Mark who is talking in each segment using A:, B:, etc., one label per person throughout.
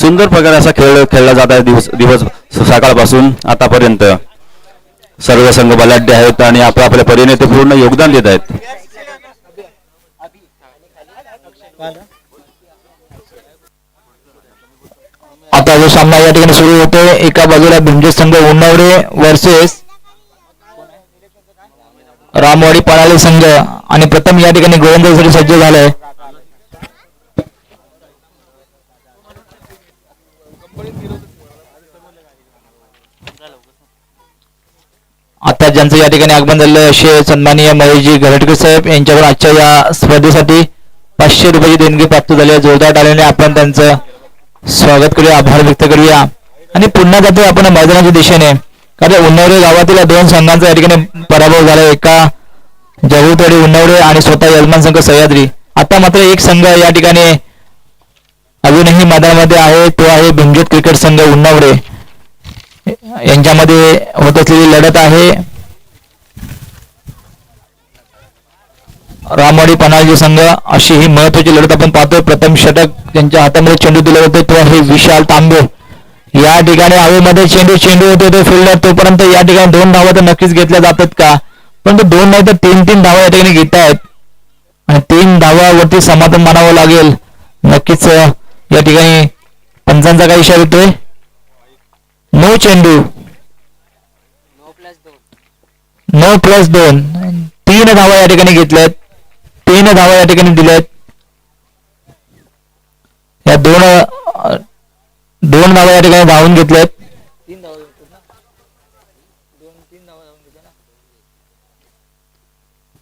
A: सुंदर प्रकारे असा खेळ खेळला जात आहे दिवस सकाळपासून आतापर्यंत. सर्व संघ बलाढ्य आहेत आणि आपल्या परीने ते पूर्ण योगदान देत आहेत.
B: आता जो सामना या ठिकाणी सुरू होतोय, एका बाजूला भिंजे संघ उन्नावडे वर्सेस रामवाडी पळाले संघ आणि प्रथम या ठिकाणी गोलंदाजीसाठी सज्ज झालाय. आता ज्यांचं या ठिकाणी आगमन झालं असे सन्माननीय महेशजी घरटकर साहेब यांच्याकडून आजच्या या स्पर्धेसाठी 500 रुपयाची देणगी प्राप्त झाली आहे. जोरदार टाळ्याने आपण त्यांचं स्वागत करूया, आभार व्यक्त करूया आणि पुन्हा जातो आपण मैदानाच्या दिशेने. कारण उन्नावडे गावातील 2 संघांचा या ठिकाणी पराभव झाला, एका जहुतवाडी उन्नावडे आणि स्वतः यजमान संघ सह्याद्री. आता मात्र एक संघ या ठिकाणी अजूनही मैदानामध्ये आहे, तो आहे भिंजोत क्रिकेट संघ उन्नावडे. यांच्यामध्ये होत असलेली लढत आहे रामवाडी पनाळजी संघ. अशी ही महत्वाची लढत आपण पाहतोय. प्रथम षटक त्यांच्या हातामध्ये चेंडू दिला होता, तो आहे विशाल तांबे. या ठिकाणी हवेमध्ये चेंडू होते तो फिल्डर, तोपर्यंत या ठिकाणी 2 धावा तर नक्कीच घेतल्या जातात का, परंतु 2 नाही तर 3 धावा या ठिकाणी घेत आहेत आणि 3 धावावरती समाधान मानावं लागेल. नक्कीच या ठिकाणी पंचांचा काय इशारा येतोय, नो चेंडू, नो प्लस 2. 3 धावा या ठिकाणी घेतल्यात, 3 धावा या ठिकाणी दिल्यात. या दोन धावा या ठिकाणी धावून घेतल्यात.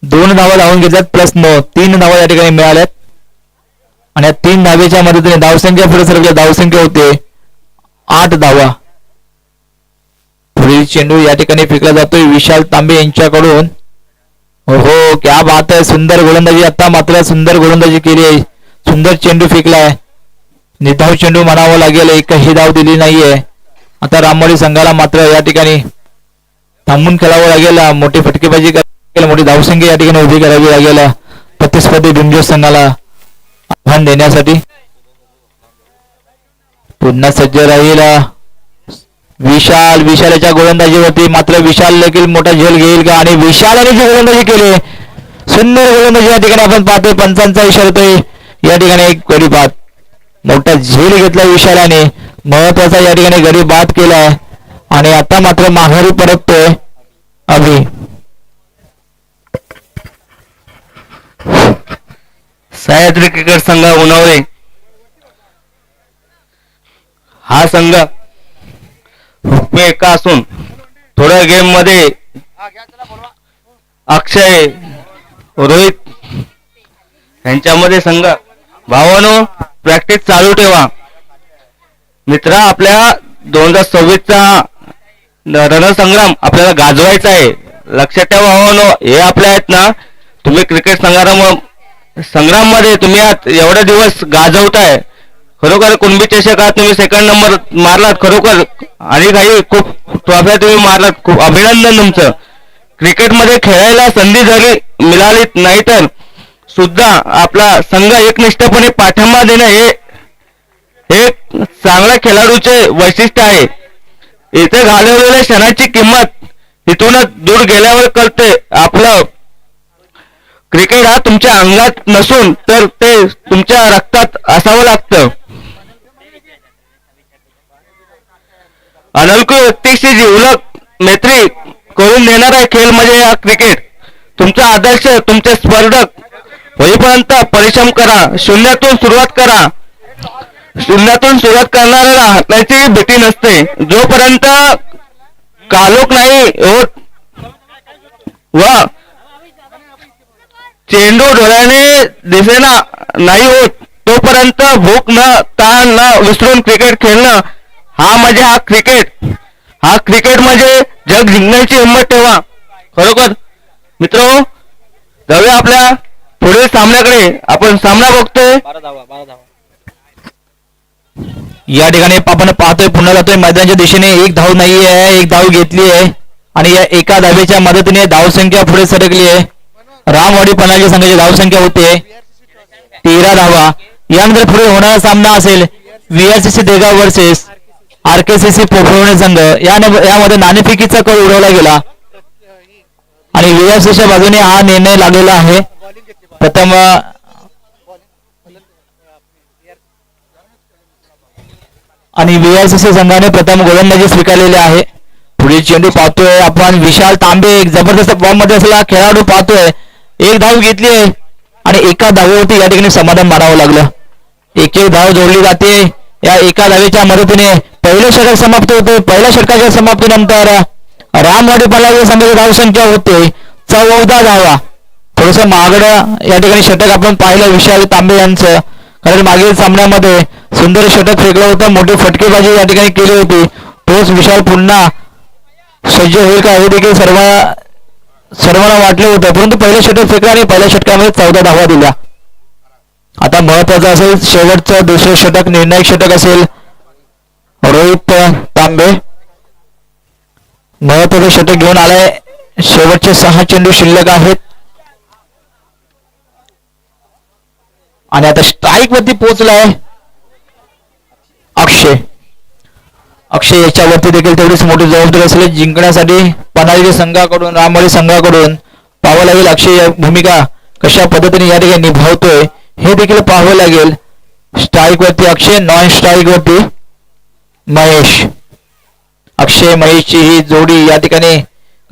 B: 2 धावा धावून घेतल्यात प्लस 9, 3 धावा या ठिकाणी मिळाल्यात आणि या 3 धावेच्या मदतीने धावसंख्या पुढे सरकल्या. धावसंख्या होते 8 धावा. पुढील चेंडू या ठिकाणी फेकला जातोय विशाल तांबे यांच्याकडून. हो क्या बात आहे, सुंदर गोलंदाजी. आता मात्र सुंदर गोलंदाजी केली आहे, सुंदर चेंडू फेकलाय. निधाव चेंडू म्हणावं लागेल, एकही धाव दिली नाहीये. आता रामवाडी संघाला मात्र या ठिकाणी थांबून खेळावं लागेल, मोठी फटकेबाजी करावी, मोठी धावसंख्या या ठिकाणी उभी करावी लागेल प्रतिस्पर्धी भिंजोत संघाला आव्हान देण्यासाठी. पुन्हा सज्ज राहील विशालाच्या गोलंदाजीवरती. मात्र विशाल देखील मोठा झेल घेईल का, आणि विशालाने जी गोलंदाजी केली, सुंदर गोलंदाजी या ठिकाणी आपण पाहतोय. पंचांचा इशारा होतोय या ठिकाणी एक गडी बाद, मोठा झेल घेतला विशालाने, महत्वाचा या ठिकाणी गडी बाद केलाय आणि आता मात्र माघारी परततोय अभि.
A: सह्याद्री क्रिकेट संघ उन्नावडे हा संघ हुकमे एका असून थोड्या गेम मध्ये अक्षय रोहित यांच्यामध्ये संघ. भावानो प्रॅक्टिस चालू ठेवा मित्रा, आपल्या 2026चा रणसंग्राम आपल्याला गाजवायचा आहे. लक्षात ठेवा भावानो, हे आपल्या आहेत ना, तुम्ही क्रिकेट संग्राम मध्ये तुम्ही एवढे दिवस गाजवताय. खरोखर कुणबी चषकात तुम्ही 2nd नंबर मारलात खरोखर, आणि काही खूप ट्रॉफ्या तुम्ही मारलात, खूप अभिनंदन तुमचं. क्रिकेटमध्ये खेळायला संधी जरी मिळाली नाही तर सुद्धा आपला संघ एकनिष्ठपणे पाठिंबा देणं हे चांगल्या खेळाडूचे वैशिष्ट्य आहे. इथे घालवलेल्या क्षणाची किंमत इथूनच दूर गेल्यावर कळते. आपलं क्रिकेट हा तुमच्या अंगात नसून तर ते तुमच्या रक्तात असावं लागतं. अनोळखी व्यक्तीशी जिवलग मैत्री करून देणारा खेळ म्हणजे हा क्रिकेट. तुमचा आदर्श तुमचे स्पर्धक होईपर्यंत परिश्रम करा, शून्यातून सुरुवात करा. शून्यातून सुरुवात करणाऱ्याला हरण्याची भीती नसते. जोपर्यंत कालोख नाही होत व चेंडू डोळ्याने दिसेना नाही होत तोपर्यंत भूक न ताण न विसरून क्रिकेट खेळणं हा म्हणजे हा क्रिकेट म्हणजे जग जिंकण्याची हिंमत ठेवा. खरोखर मित्र, जाऊया आपल्या पुढील सामन्याकडे. आपण सामना बघतोय.
B: या ठिकाणी आपण पाहतोय, पुन्हा जातोय मैदानाच्या दिशेने. 1 धाव नाही आहे, 1 धाव घेतली आहे आणि या एका धावेच्या मदतीने धावसंख्या पुढे सरकली आहे. रामवाडी पनाळजी संघाची धावसंख्या होते 13 धावा. यानंतर पुढे होणारा सामना असेल VRCC देगाव वर्सेस RKCC पोखरवणे संघ यामध्ये नाणेफेकीचा कळ उडवला गेला आणि VRCCच्या बाजूने हा निर्णय लागलेला आहे. प्रथम आणि VRCC संघाने प्रथम गोलंदाजी स्वीकारलेली आहे. पुढील चेंडू पाहतोय आपण. विशाल तांबे एक जबरदस्त फॉर्म मध्ये असलेला खेळाडू पाहतोय. एक धाव घेतली आहे आणि एका धावेवरती या ठिकाणी समाधान मानावं लागलं. एक धाव जोडली जाते. या एका धावेच्या मदतीने पहिलं षटक समाप्त होते. पहिल्या षटकाच्या समाप्तीनंतर रामवाडी पलावी संघाची धावसंख्या होते 14 धावा. थोडस महागडं या ठिकाणी षटक आपण पाहिलं विशाल तांबे यांचं, कारण मागील सामन्यामध्ये सुंदर षटक फेकलं होतं, मोठी फटकेबाजी या ठिकाणी केली होती. तोच विशाल पुन्हा सज्ज होईल का हे देखील सर्वांना वाटले होते, परंतु पहिलं षटक फेकलं आणि पहिल्या षटकामध्ये 14 धावा दिल्या. आता महत्वाचं असेल शेवटचं दुसरं षटक, निर्णायक षटक असेल. रोहित तांबे महत्वाचं षटक घेऊन आलाय. शेवटचे 6 चेंडू शिल्लक आहेत आणि आता स्ट्राईक वरती पोहोचलाय अक्षय याच्यावरती देखील तेवढीच मोठी जबाबदारी असेल. जिंकण्यासाठी पनाळी संघाकडून रामवाडी संघाकडून पाहावं लागेल अक्षय भूमिका कशा पद्धतीने या ठिकाणी निभावतोय हे देखील पाहावं लागेल. स्ट्राईक वरती अक्षय, नॉन स्ट्राईक वरती महेश. अक्षय महेशची ही जोडी या ठिकाणी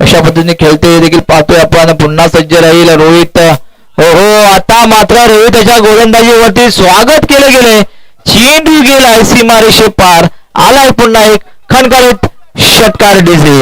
B: कशा पद्धतीने खेळते हे देखील पाहतोय आपण. पुन्हा सज्ज राहील रोहित. हो आता मात्र रोहितच्या गोलंदाजीवरती स्वागत केले गेले. चेंडू गेलाय सीमारेषे पार. आलाय पुन्हा एक खणखणीत षटकार डीजे.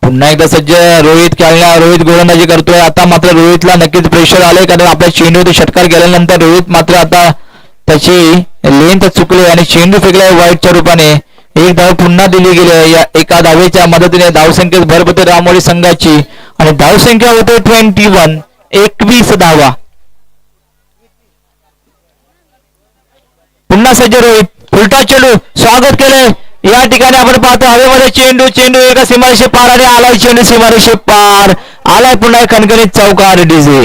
B: पुन्हा एकदा सज्ज रोहित खेळला. रोहित गोलंदाजी करतोय. आता मात्र रोहितला नक्कीच प्रेशर आलंय, कारण आपल्या चेंडूवरती षटकार गेल्यानंतर रोहित मात्र आता त्याची लेंथ चुकले आणि चेंडू फेकलाय वाईटच्या रूपाने. एक धाव पुन्हा दिली गेली या एका धावेच्या मदतीने. धावसंख्येत भर पडते रामवाडी संघाची आणि धावसंख्या होते 21 धावा. पुन्हा सज्ज रोहित. उलटा चेंडू स्वागत केले. या ठिकाणी आपण पाहतो हवेमध्ये चेंडू एका सीमारेषे पार आणि आलाय चेंडू सीमारेषे पार. आलाय पुन्हा खणखणीत चौकार डीजे.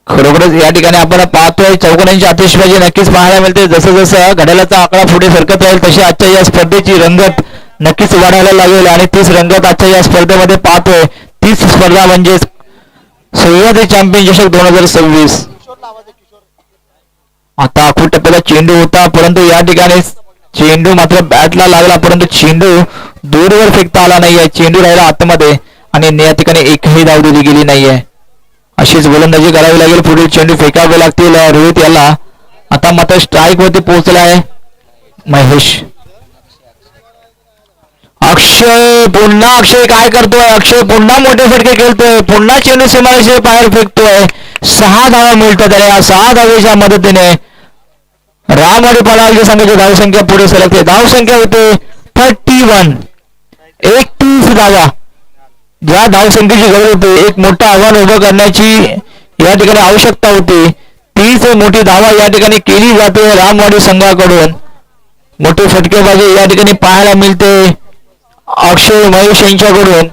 B: खरोखरच या ठिकाणी आपण पाहतोय चौकोनांची आतिषबाजी नक्कीच पाहायला मिळते. जसं जसं घड्याळाचा आकडा पुढे सरकत राहील तशी आजच्या या स्पर्धेची रंगत नक्कीच वाढायला लागेल आणि तीच रंगत आजच्या या स्पर्धेमध्ये पाहतोय. तीच स्पर्धा म्हणजे सह्याद्री चॅम्पियन चषक 2026. आता आखूड टप्प्याला चेंडू होता, परंतु या ठिकाणी चेंडू मात्र बॅटला लागला, परंतु चेंडू दूरवर फेकता आला नाहीये. चेंडू राहिला आतमध्ये आणि या ठिकाणी एकही धाव दिली गेली नाहीये. अशीच गोलंदाजी करावी लागेल. पुढील चेंडू फेकावे लागतील रोहित याला. आता मात्र स्ट्राईक वरती पोहोचलाय महेश. अक्षय काय करतोय. अक्षय पुन्हा मोठे फटके खेळतोय. पुन्हा चेंडू सीमारेषे बाहेर फेकतोय. 6 धावा मिळतात आणि या 6 धावेच्या मदतीने रामवाडी पलाळी संघाची धावसंख्या पुढे सरकते. धावसंख्या होते 31 धावा. ज्या धावसंख्येची गरज होती, एक मोठं आव्हान उभं करण्याची या ठिकाणी आवश्यकता होती, तीच मोठी धावा या ठिकाणी केली जाते रामवाडी संघाकडून. मोठी फटकेबाजी या ठिकाणी पाहायला मिळते अक्षय महेश यांच्याकडून.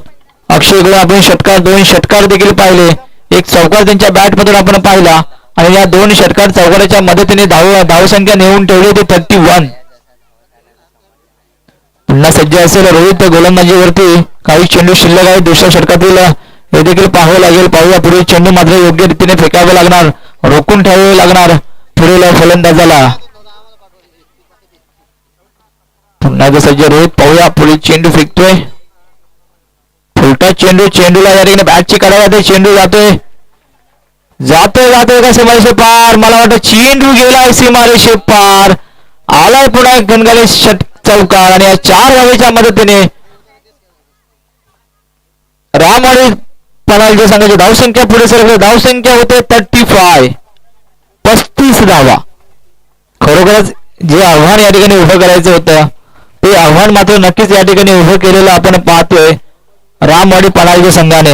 B: अक्षयकडून आपण दोन षटकार देखील पाहिले. एक चौकार त्यांच्या बॅट मधून आपण पाहिला आणि या 2 षटकार चौकाराच्या मदतीने धावसंख्या नेऊन ठेवली होती 31. पुन्हा सज्ज असेल रोहित गोलंदाजीवरती. काही चेंडू शिल्लक आहे दुसऱ्या षटकातील हे देखील पाहावं लागेल. पाहूया पुढील चेंडू मात्र योग्य रीतीने फेकावे लागणार, रोखून ठेवावे लागणार पुढील फलंदाजाला. पुन्हा एकदा सज्ज रोहित. पाहूया पुढील चेंडू फेकतोय. फुलटा चेंडूला या ठिकाणी बॅटची काढा जाते. चेंडू जातोय का सीमारेषे पार. मला वाटतं चेंडू गेलाय सीमारेषे पार. आलाय पुन्हा एक घनगाले चौकार आणि या 4 धावेच्या मदतीने रामवाडी पलाळी संघाची धावसंख्या पुढे सरकली. धावसंख्या होते 35 धावा. खरोखरच जे आव्हान या ठिकाणी उभं करायचं होतं ते आव्हान मात्र नक्कीच या ठिकाणी उभं केलेलं आपण पाहतोय. रामवाडी पणाळीच्या संघाने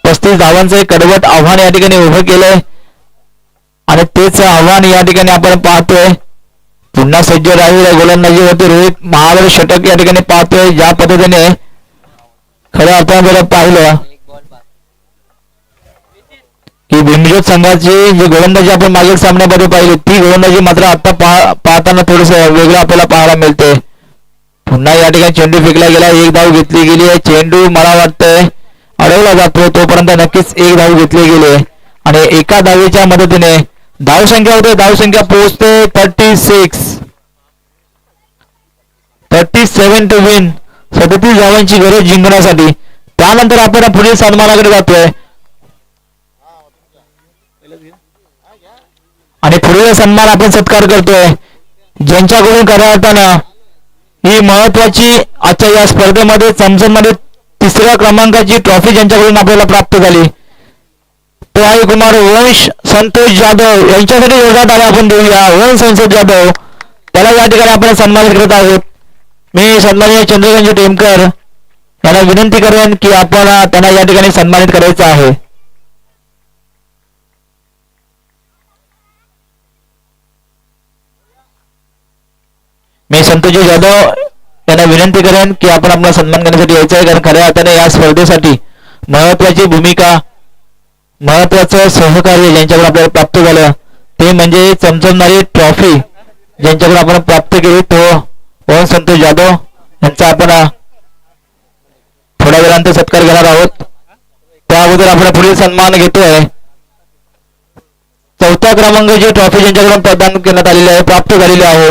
B: 35 धावांचं एक कडवट आव्हान या ठिकाणी उभं केलंय आणि तेच आव्हान या ठिकाणी आपण पाहतोय. पुन्हा सज्ज राहील गोलंदाजीवरती रोहित महाबळ षटक या ठिकाणी पाहतोय. ज्या पद्धतीने खऱ्या अर्थाने पाहिलं की भीमज्योत संघाची जी गोलंदाजी आपण मागील सामन्यामध्ये पाहिली ती गोलंदाजी मात्र आता पाहताना थोडस वेगळं आपल्याला पाहायला मिळते. पुन्हा या ठिकाणी चेंडू फेकला गेला, एक धाव घेतली गेली आहे. चेंडू मला वाटतंय अडवला जातो तोपर्यंत नक्कीच एक धाव घेतली गेली आणि एका धावेच्या मदतीने धावसंख्या होते, धावसंख्या पोहोचते 37 टू विन. 37 धावांची गरज जिंकण्यासाठी. त्यानंतर आपण पुढील सन्मानाकडे जातोय आणि पुढील सन्मान आपण सत्कार करतोय ज्यांच्याकडून खऱ्या अर्थानं ही महत्वाची आजच्या या स्पर्धेमध्ये चमचममध्ये 3ऱ्या क्रमांकाची ट्रॉफी ज्यांच्याकडून आपल्याला प्राप्त झाली तो आहे कुमार वंश संतोष जाधव. यांच्यासाठी जोरदार ताली आपण देऊया. वंश संतोष जाधव त्याला या ठिकाणी आपण सन्मानित करत आहोत. मी सन्माननीय चंद्रकांत टेमकर यांना विनंती करेन की आपण त्यांना या ठिकाणी सन्मानित करायचं आहे. मी संतोषजी जाधव यांना विनंती करेन की आपण आपला सन्मान करण्यासाठी यायचं आहे. कारण खऱ्या अर्थाने या स्पर्धेसाठी महत्वाची भूमिका महत्वाचं सहकार्य ज्यांच्याकडे आपल्याला प्राप्त झालं ते म्हणजे चमचमणारी ट्रॉफी ज्यांच्याकडे आपण प्राप्त केली तो पवन संतोष जाधव यांचा आपण थोड्या वेळानंतर सत्कार घेणार आहोत. त्या अगोदर आपण पुढील सन्मान घेतोय 4थ्या क्रमांकाची ट्रॉफी ज्यांच्याकडून प्रदान करण्यात आलेली आहे प्राप्त झालेली आहे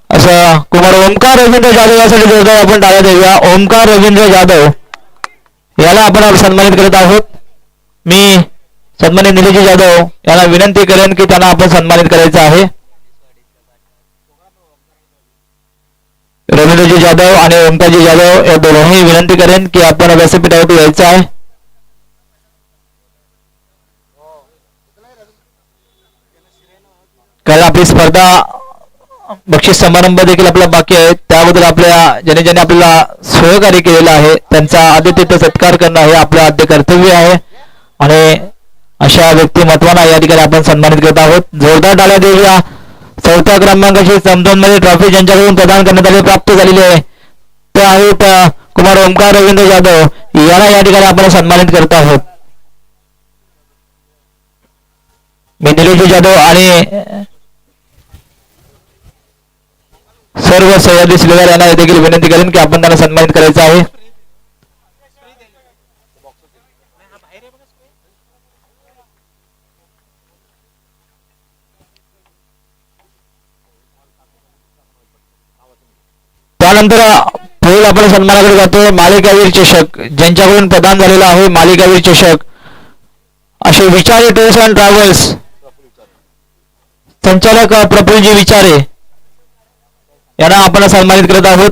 B: असं कुमार ओमकार रवींद्र जाधव यासाठी जोरदार आपण टाळ्या देऊया. ओमकार रवींद्र जाधव याला आपण सन्मानित करत आहोत. मी सन्मानित निलेश जाधव यांना विनंती करेन की त्यांना आपण सन्मानित करायचं आहे. रवींद्रजी जाधव आणि ओमकारजी जाधव या दोघांनी विनंती करेन की आपण व्यासपीठावरती यायचं आहे. कारण आपली स्पर्धा बक्षीस समारंभ देखील आपला बाकी आहे. त्याबद्दल आपल्या ज्याने आपल्याला सहकार्य केलेलं आहे त्यांचा आदित्य सत्कार करणं हे आपलं आद्य कर्तव्य आहे आणि अशा व्यक्तिमत्वांना या ठिकाणी आपण सन्मानित करत आहोत. जोरदार टाळ्या देऊया. 4थ्या क्रमांकाची चमचममध्ये ट्रॉफी ज्यांच्याकडून प्रदान करण्यात आली प्राप्त झालेली आहे ते आहेत कुमार ओमकार रवींद्र जाधव याला या ठिकाणी आपण सन्मानित करत आहोत. मी निलेश जाधव आणि सर्व सह्याद्री श्रीवार यांना देखील विनंती करेन की आपण त्यांना सन्मानित करायचं आहे. त्यानंतर पुढील आपण सन्मानाकडे जातो. मालिकावीर चषक ज्यांच्याकडून प्रदान झालेला आहे मालिकावीर चषक असे विचारे टूर्स अँड ट्रॅव्हल्स संचालक प्रफुल्लजी विचारे यांना आपण सन्मानित करत आहोत.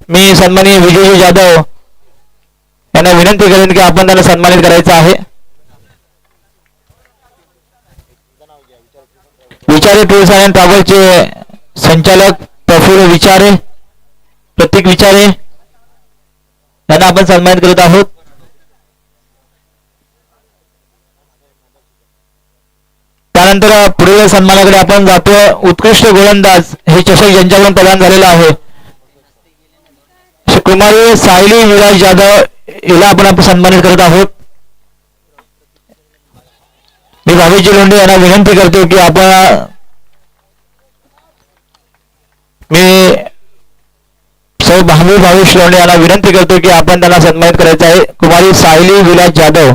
B: मी सन्माननीय विजयजी जाधव यांना विनंती करेन की आपण त्यांना सन्मानित करायचं आहे. विचारे टूर्स अँड ट्रॅव्हल्सचे संचालक प्रफुल्ल विचारे प्रतीक विचारे यांना आपण सन्मानित करत आहोत. त्यानंतर पुढील सन्मानाकडे आपण जातो. उत्कृष्ट गोलंदाज हे चषक ज्यांच्याकडून प्रदान झालेला आहे कुमारी सायली विलास जाधव याला आपण सन्मानित करत आहोत. मी भावेजी लोंढे यांना विनंती करतो की आपण मी भावेश लोंढे यांना विनंती करतो की आपण त्यांना सन्मानित करायचं आहे. कुमारी सायली विलास जाधव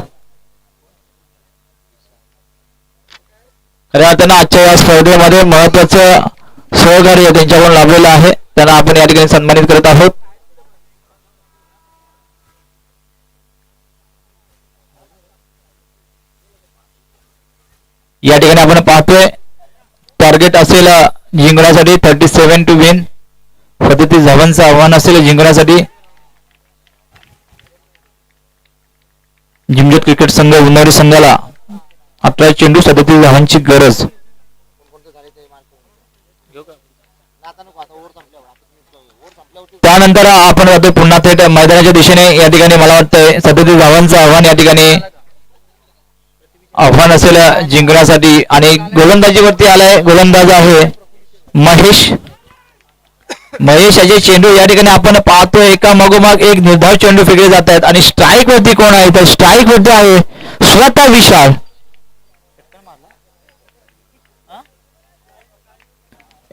B: खऱ्या त्यांना आजच्या या स्पर्धेमध्ये महत्वाचं सहकार्य त्यांच्याकडून लाभलेलं आहे त्यांना आपण या ठिकाणी सन्मानित करत आहोत. या ठिकाणी आपण पाहतोय टार्गेट असेल जिंकण्यासाठी 37 टू विन 37 धावांचं आव्हान असेल जिंकण्यासाठी. जिमजोत क्रिकेट संघ उन्हाळी संघाला 18 चेंडू 37 धावांची गरज. त्यानंतर आपण जातो पुन्हा थेट मैदानाच्या दिशेने. या ठिकाणी मला वाटतंय 37 धावांचं आव्हान या ठिकाणी आव्हान असेल जिंकण्यासाठी. आणि गोलंदाजीवरती आलाय गोलंदाज आहे महेश. महेश अजय चेंडू या ठिकाणी आपण पाहतोय एका मागोमाग एक निर्धाव चेंडू फेकले जात आहेत. आणि स्ट्राईक वरती कोण आहे तर स्ट्राईक वरती आहे स्वतः विशाल.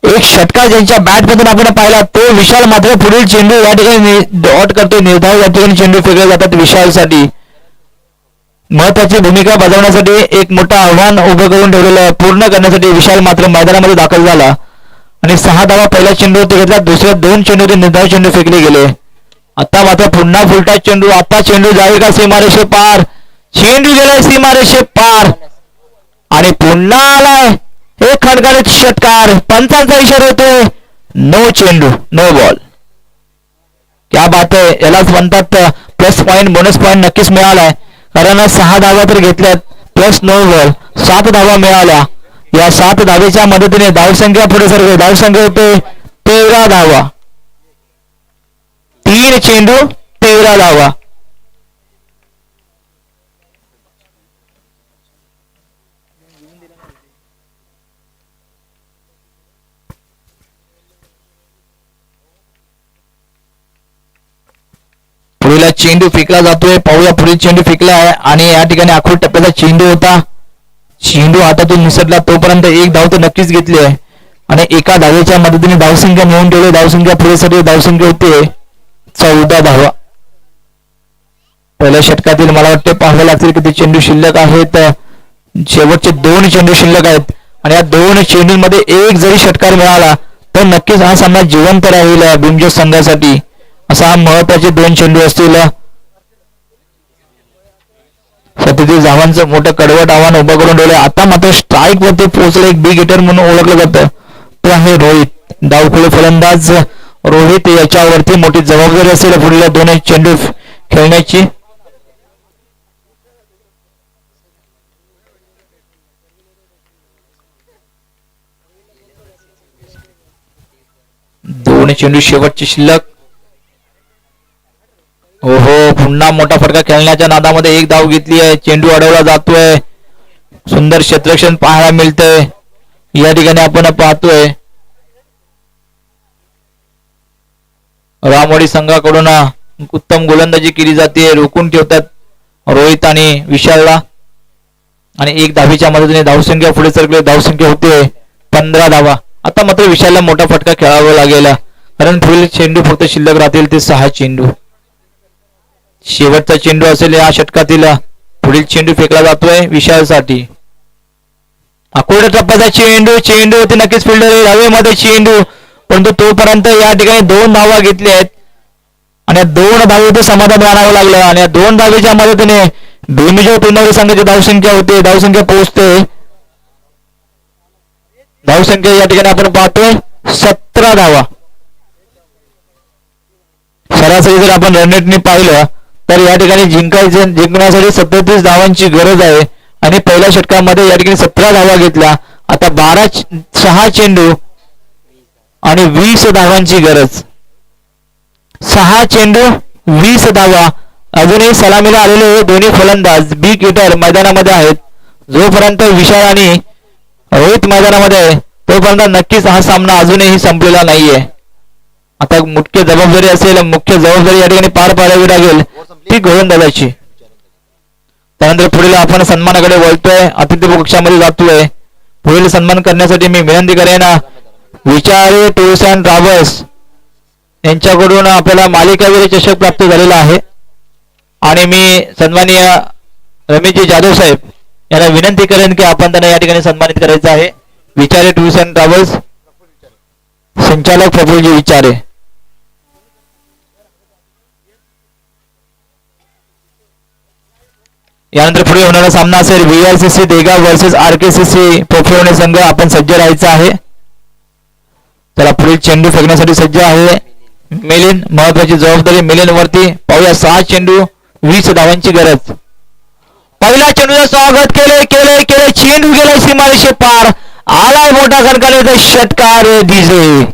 B: एक षटकार ज्यांच्या बॅट मधून आपण पाहिला तो विशाल. मात्र पुढील चेंडू या ठिकाणी डॉट करतोय. निर्धाव या ठिकाणी चेंडू फेकले जातात विशालसाठी. महत्वाची भूमिका बजावण्यासाठी एक मोठं आव्हान उभं करून ठेवलेलं पूर्ण करण्यासाठी विशाल मात्र मैदानामध्ये दाखल झाला. आणि 6 धावा पहिल्या चेंडूवरती घेतला. दुसऱ्या 2 चेंडूवरती निर्धाव चेंडू फेकले गेले. आता मात्र पुन्हा फुलटा चेंडू. आता चेंडू जाईल का सीमारेषे पार. चेंडू गेलाय सीमारेषे पार. आणि पुन्हा आलाय एक खडखडीत षटकार. पंचांचा इशारा होतोय नो चेंडू नो बॉल. क्या बात आहे. यालाच म्हणतात प्लस पॉईंट बोनस पॉईंट नक्कीच मिळालाय. कारण 6 धावा तर घेतल्यात प्लस नो बॉल 7 धावा मिळाल्या. या 7 धावेच्या मदतीने धावसंख्या पुढे सरकते. धावसंख्या होते 13 धावा. 3 चेंडू 13 धावा. पुढील चेंडू फेकला जातोय. पाहूया पुढील चेंडू फेकला आहे. आणि या ठिकाणी आखूड टप्प्याचा चेंडू होता. चेंडू हातातून निसटला तोपर्यंत एक धाव तर नक्कीच घेतली आहे. आणि एका धावेच्या मदतीने धावसंख्या मिळवून ठेवली. धावसंख्या पुढे धावसंख्या होते 14 धावा. पहिल्या षटकातील मला वाटते पाहावे लागतील किती चेंडू शिल्लक आहेत. शेवटचे 2 चेंडू शिल्लक आहेत. आणि या 2 चेंडूंमध्ये एक जरी षटकार मिळाला तर नक्कीच हा सामना जिवंत राहील बिमजोस संघासाठी. असा महत्वाचे 2 चेंडू असतील. 37 धावांचं मोठं कडवट आव्हान उभं करून ठेवलं. आता मात्र स्ट्राईक वरती पोहोचलं एक बिग हिटर म्हणून ओळखलं जातं तो आहे रोहित. डावखोळे फलंदाज रोहित याच्यावरती मोठी जबाबदारी असेल पुढील 2 चेंडू खेळण्याची. दोन चेंडू शेवटची शिल्लक. ओहो पुन्हा मोठा फटका खेळण्याच्या नादामध्ये एक धाव घेतली आहे. चेंडू अडवला जातोय. सुंदर क्षेत्ररक्षण पाहायला मिळतंय. या ठिकाणी आपण पाहतोय रामवाडी संघाकडून उत्तम गोलंदाजी केली जाते. रोखून ठेवतात रोहित आणि विशालला. आणि एक धावेच्या मदतीने धावसंख्या पुढे सरकले. धावसंख्या होते 15 धावा. आता मात्र विशालला मोठा फटका खेळावा लागेल कारण पुढील चेंडू फक्त शिल्लक राहतील ते 6 चेंडू. शेवटचा चेंडू असेल या षटकातील. पुढील चेंडू फेकला जातोय विशालसाठी. अकोला टप्प्याचा चेंडू. चेंडू होती नक्कीच फिल्डर हवेमध्ये चेंडू. परंतु तोपर्यंत या ठिकाणी 2 धावा घेतल्या आहेत. आणि 2 धावेचं समाधान मानावं लागलं. आणि 2 धावेच्या मदतीने भीमजो टोनवरी संघाची धावसंख्या होते. धावसंख्या पोहोचते. धावसंख्या या ठिकाणी आपण पाहतोय 17 धावा. सरासरी जर आपण रणनीतीने पाहिलं तर या ठिकाणी जिंकण्यासाठी 37 धावांची गरज आहे. आणि पहिल्या षटकामध्ये या ठिकाणी 17 धावा घेतल्या. आता 6 चेंडू आणि 20 धावांची गरज. 6 चेंडू 20 धावा. अजूनही सलामीला आलेले दोन्ही फलंदाज बिग हिटर मैदानामध्ये आहेत. जोपर्यंत विशाल आणि रोहित मैदानामध्ये आहे तोपर्यंत नक्कीच हा सामना अजूनही संपलेला नाहीये. आता मुख्य जबाबदारी या ठिकाणी पार पाडावी लागेल ती गोलंदाजाची. त्यानंतर पुढील आपण सन्मानाकडे वळतोय. अतिथी कक्षामध्ये जातोय. पुढील सन्मान करण्यासाठी मी विनंती करेन विचारे टूर्स अँड ट्रॅव्हल्स यांच्याकडून आपल्याला मालिकावीर चषक प्राप्त झालेला आहे. आणि मी सन्माननीय रमेशजी जाधव साहेब यांना विनंती करेन की आपण त्यांना या ठिकाणी सन्मानित करायचं आहे. विचारे टूर्स अँड ट्रॅव्हल्स संचालक प्रफुल्लजी विचारे. यानंतर पुढे होणारा सामना असेल VRCC देगाव वर्सेस RKCC पोफेवणे संघ. आपण सज्ज राहायचं आहे. त्याला पुढील चेंडू फेकण्यासाठी सज्ज आहे मिलिंद. महत्वाची जबाबदारी मिलिंद वरती. पाहूया 6 चेंडू 20 धावांची गरज. पहिल्या चेंडूचं स्वागत केले. चेंडू गेला सीमारेषे पार. आलाय मोठा खणखणीत षटकार डीजे.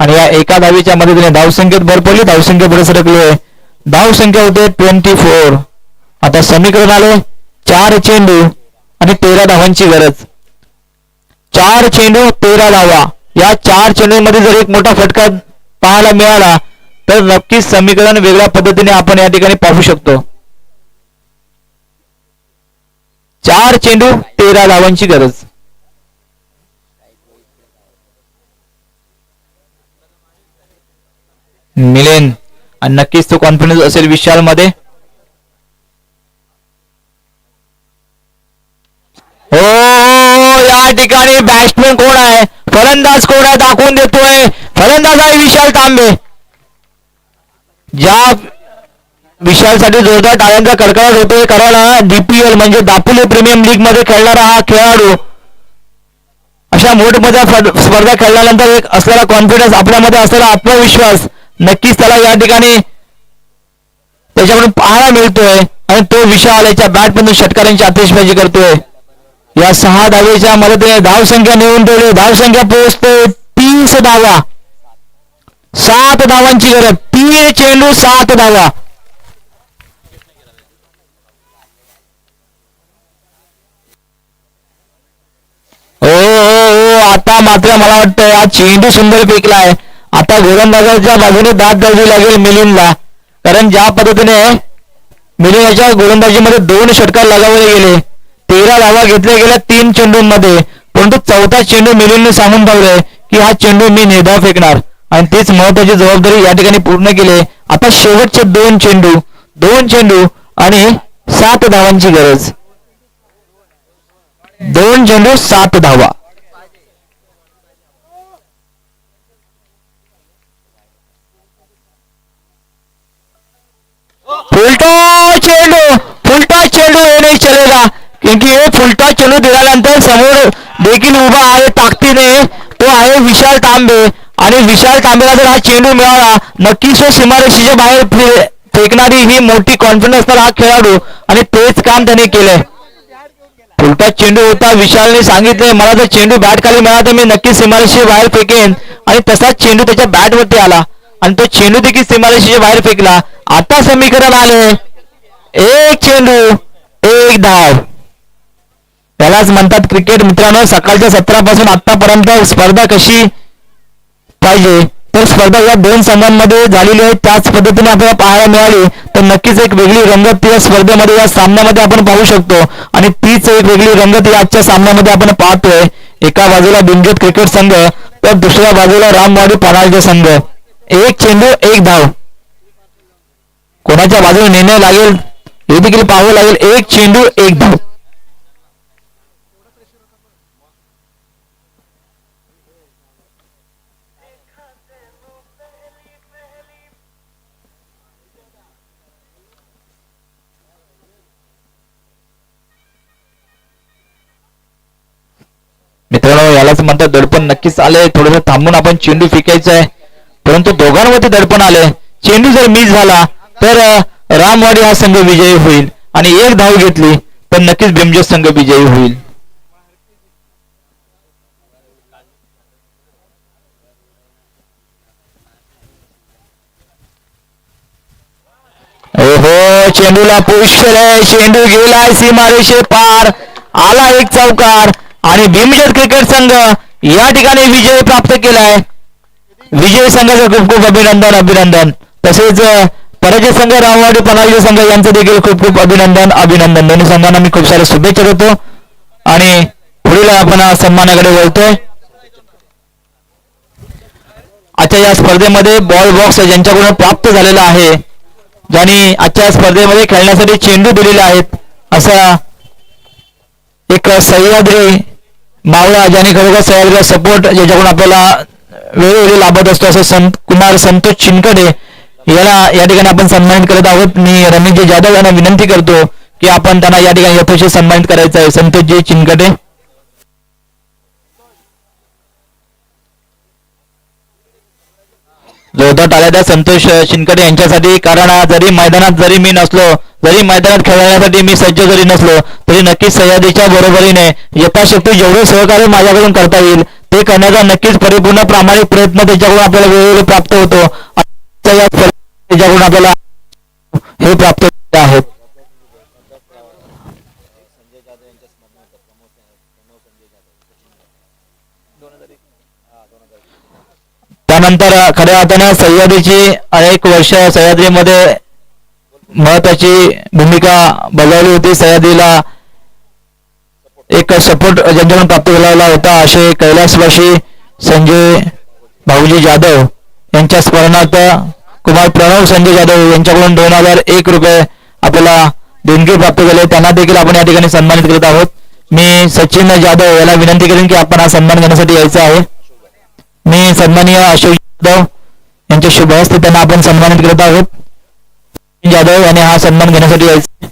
B: आणि या एका धावीच्या मदतीने धावसंख्येत भर पडली, धावसंख्या पुढे सरकली. धावसंख्या होते 24. आता समीकरण आले 4 चेंडू आणि 13 धावांची गरज. 4 चेंडू 13 धावा. या 4 चेंडूमध्ये जर एक मोठा फटका पाहायला मिळाला तर नक्कीच समीकरण वेगळ्या पद्धतीने आपण या ठिकाणी पाहू शकतो. 4 चेंडू 13 धावांची गरज. मिलिंद आणि नक्कीच तो कॉन्फिडन्स असेल विशाल मध्ये. हो, या ठिकाणी बॅट्समॅन कोण आहे, फलंदाज कोण आहे दाखवून देतोय. फलंदाज आहे विशाल तांबे. ज्या विशालसाठी जोरदार टाळ्यांचा कडकडाट होतोय, कारण DPL म्हणजे दापोली प्रीमियम लीग मध्ये खेळणारा हा खेळाडू अशा मोठमोठ्या स्पर्धा खेळल्यानंतर एक असलेला कॉन्फिडन्स, आपल्यामध्ये असलेला आत्मविश्वास नक्कीच त्याला या ठिकाणी त्याच्याकडून पाहायला मिळतोय. आणि तो विशाल याच्या बॅटमधून षटकारांची आतिषबाजी करतोय. या 6 धावेच्या मदतीने धावसंख्या नेऊन ठेवली. धावसंख्या पोहोचते 30 धावा. 7 धावांची गरज. 3 चेंडू 7 धावा. हो, आता मात्र मला वाटतं हा चेंडू सुंदर फेकलाय. आता गोलंदाजाच्या बाजूने दाद द्यावी लागेल मिलिंदला, कारण ज्या पद्धतीने मिलिंदच्या गोलंदाजीमध्ये 2 षटकार लगावले गेले, 13 धावा घेतल्या गेल्या 3 चेंडूंमध्ये, परंतु 4था चेंडू मिलिंदने सांगून ठेवले की हा चेंडू मी निर्धाव फेकणार आणि तीच महत्वाची जबाबदारी या ठिकाणी पूर्ण केली. आता शेवटचे 2 चेंडू आणि 7 धावांची गरज. 2 चेंडू 7 धावा. फुलटा चेंडू हे नाही चलेगा, क्योंकि हे फुलटा चेंडू दिल्यानंतर समोर देखील उभा आहे ताकदीने, तो आहे विशाल तांबे. आणि विशाल तांबेला जर हा चेंडू मिळाला नक्कीच तो सीमारेषेच्या बाहेर फेकणारी ही मोठी कॉन्फिडन्स असणारा हा खेळाडू, आणि तेच काम त्याने केलंय. फुलटा चेंडू होता. विशालने सांगितले मला जर चेंडू बॅट खाली मिळाला तर मी नक्कीच सीमारेषेच्या बाहेर फेकेन, आणि तसाच चेंडू त्याच्या बॅटवरती आला आणि तो चेंडू देखील सीमारेषेच्या बाहेर फेकला. आता समीकरण आले 1 चेंडू 1 धाव. त्यालाच म्हणतात क्रिकेट मित्रांनो. सकाळच्या सत्रापासून आतापर्यंत स्पर्धा कशी पाहिजे तर स्पर्धा या 2 संघांमध्ये झालेली आहे त्याच पद्धतीने आपल्याला पाहायला मिळाली तर नक्कीच एक वेगळी रंगत या स्पर्धेमध्ये या सामन्यामध्ये आपण पाहू शकतो. आणि तीच एक वेगळी रंगत या आजच्या सामन्यामध्ये आपण पाहतोय. एका बाजूला बिंजोद क्रिकेट संघ तर दुसऱ्या बाजूला रामवाडी पन्हाळचे संघ. 1 चेंडू 1 धाव. कोणाच्या बाजूने निर्णय लागेल हे देखील पाहावं लागेल. 1 चेंडू 1 धाव. मित्रांनो यालाच म्हणतात दडपण. नक्कीच आले. थोडंसं थांबून आपण चेंडू फेकायचा आहे, परंतु दोघांमध्ये दडपण आले. चेंडू जर मिस झाला तर रामवाडी हा संघ विजयी होईल आणि 1 धाव घेतली तर नक्कीच बिंजोद संघ विजयी होईल. ओहो, चेंडूला पुश केलंय. चेंडू गेलाय सीमारेषे पार. आला 1 चौकार आणि बिंजोद क्रिकेट संघ या ठिकाणी विजय प्राप्त केलाय. विजय संघाचं खूप खूप अभिनंदन. तसेच पराजय संघ रामवाडी पन्हाळचे संघ यांचं देखील खूप खूप अभिनंदन. दोन्ही संघांना मी खूप सारे शुभेच्छा देतो आणि पुढील आपण सन्मानाकडे वळतोय. आजच्या या स्पर्धेमध्ये बॉल बॉक्स ज्यांच्याकडून प्राप्त झालेला आहे, ज्यांनी आजच्या स्पर्धेमध्ये खेळण्यासाठी चेंडू दिलेले आहेत, असा एक सह्याद्री मावळा ज्याने खरोखर सह्याद्रीला सपोर्ट ज्याच्याकडून आपल्याला वेळोवेळी लाभत असतो, असं कुमार संतोष चिनकडे याला या ठिकाणी आपण सन्मानित करत आहोत. मी रमेशजी जाधव यांना विनंती करतो की आपण त्यांना या ठिकाणी यथोचित सन्मानित करायचं आहे. संतोषजी चिनकडे. जोरदार टाळ्या द्या संतोष चिनकडे यांच्यासाठी, कारण जरी मैदानात जरी मी नसलो, जरी मैदानात खेळण्यासाठी मी सज्ज जरी नसलो तरी नक्कीच सह्याद्रीच्या बरोबरीने यथाशक्ती जेवढे सहकार्य माझ्याकडून करता येईल हे करण्याचा नक्कीच परिपूर्ण प्रामाणिक प्रयत्न त्याच्याकडून आपल्याला वेळोवेळी प्राप्त होतो. या त्याच्याकडून आपल्याला हे प्राप्त होते आहेत. त्यानंतर खऱ्या अर्थाने सह्याद्रीची अनेक वर्ष सह्याद्रीमध्ये महत्वाची भूमिका बजावली होती. सह्याद्रीला एक सपोर्ट ज्यांच्याकडून प्राप्त झालेला होता असे कैलासवासी संजय भाऊजी जाधव यांच्या स्मरणार्थ कुमार प्रणव संजय जाधव यांच्याकडून 2001 रुपये आपल्याला देणगी प्राप्त झाले. त्यांना देखील आपण या ठिकाणी सन्मानित करत आहोत. मी सचिन जाधव याला विनंती करेन की आपण हा सन्मान घेण्यासाठी यायचा आहे. मी सन्माननीय अशोक जाधव यांच्या शुभ हस्ते त्यांना आपण सन्मानित करत आहोत. जाधव यांनी हा सन्मान घेण्यासाठी यायचा.